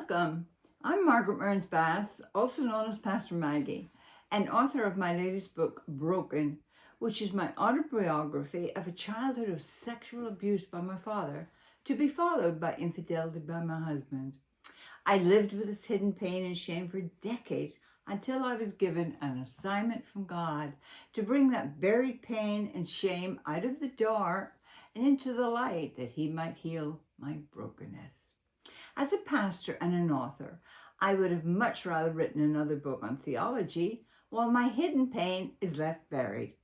Welcome. I'm Margaret Mearns-Bass, also known as Pastor Maggie, and author of my latest book, Broken, which is my autobiography of a childhood of sexual abuse by my father, to be followed by infidelity by my husband. I lived with this hidden pain and shame for decades until I was given an assignment from God to bring that buried pain and shame out of the dark and into the light that He might heal my brokenness. As a pastor and an author, I would have much rather written another book on theology while my hidden pain is left buried.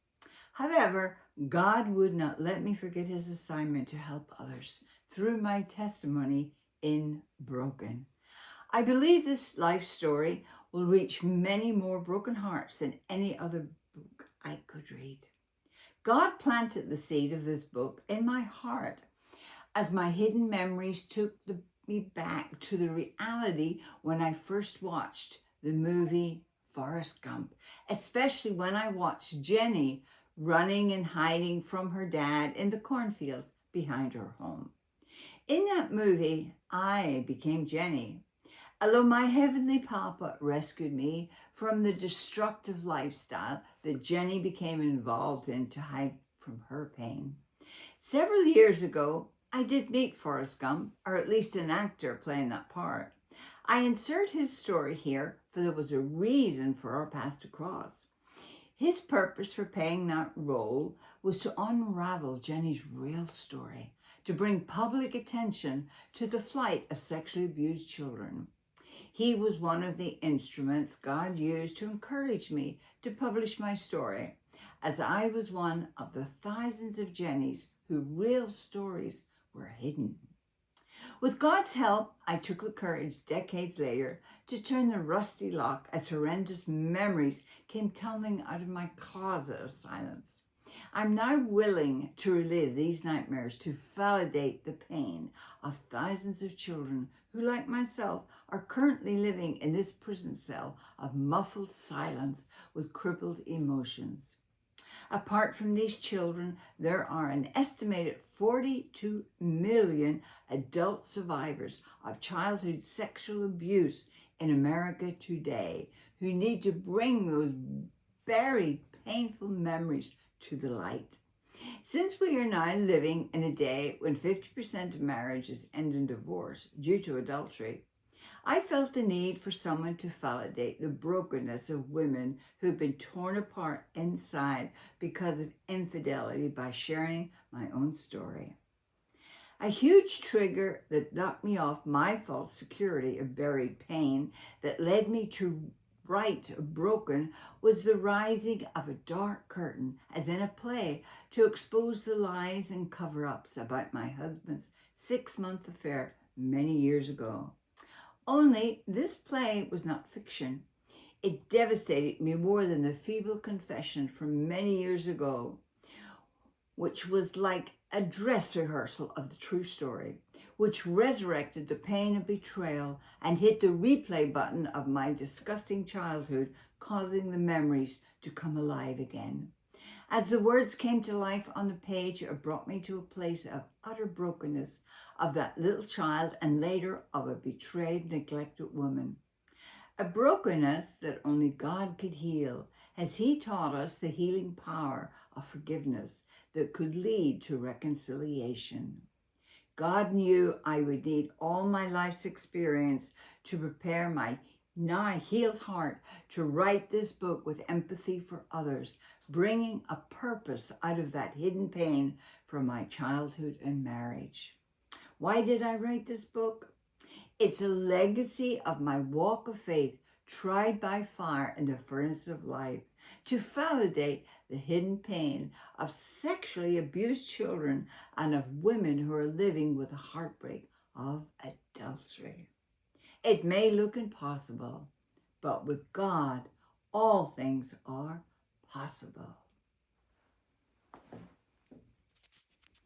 However, God would not let me forget His assignment to help others through my testimony in Broken. I believe this life story will reach many more broken hearts than any other book I could read. God planted the seed of this book in my heart as my hidden memories took me back to the reality when I first watched the movie Forrest Gump, especially when I watched Jenny running and hiding from her dad in the cornfields behind her home. In that movie, I became Jenny. Although my heavenly Papa rescued me from the destructive lifestyle that Jenny became involved in to hide from her pain. Several years ago, I did meet Forrest Gump, or at least an actor playing that part. I insert his story here, for there was a reason for our paths to cross. His purpose for playing that role was to unravel Jenny's real story, to bring public attention to the plight of sexually abused children. He was one of the instruments God used to encourage me to publish my story, as I was one of the thousands of Jennies whose real stories were hidden. With God's help, I took the courage decades later to turn the rusty lock as horrendous memories came tumbling out of my closet of silence. I'm now willing to relive these nightmares to validate the pain of thousands of children who, like myself, are currently living in this prison cell of muffled silence with crippled emotions. Apart from these children, there are an estimated 42 million adult survivors of childhood sexual abuse in America today who need to bring those buried, painful memories to the light. Since we are now living in a day when 50% of marriages end in divorce due to adultery, I felt the need for someone to validate the brokenness of women who've been torn apart inside because of infidelity by sharing my own story. A huge trigger that knocked me off my false security of buried pain that led me to write Broken was the rising of a dark curtain, as in a play, to expose the lies and cover-ups about my husband's 6-month affair many years ago. Only this play was not fiction. It devastated me more than the feeble confession from many years ago, which was like a dress rehearsal of the true story, which resurrected the pain of betrayal and hit the replay button of my disgusting childhood, causing the memories to come alive again. As the words came to life on the page, it brought me to a place of utter brokenness of that little child and later of a betrayed, neglected woman. A brokenness that only God could heal, as He taught us the healing power of forgiveness that could lead to reconciliation. God knew I would need all my life's experience to prepare my now healed heart to write this book with empathy for others, bringing a purpose out of that hidden pain from my childhood and marriage. Why did I write this book? It's a legacy of my walk of faith, tried by fire in the furnace of life, to validate the hidden pain of sexually abused children and of women who are living with the heartbreak of adultery. It may look impossible, but with God, all things are possible.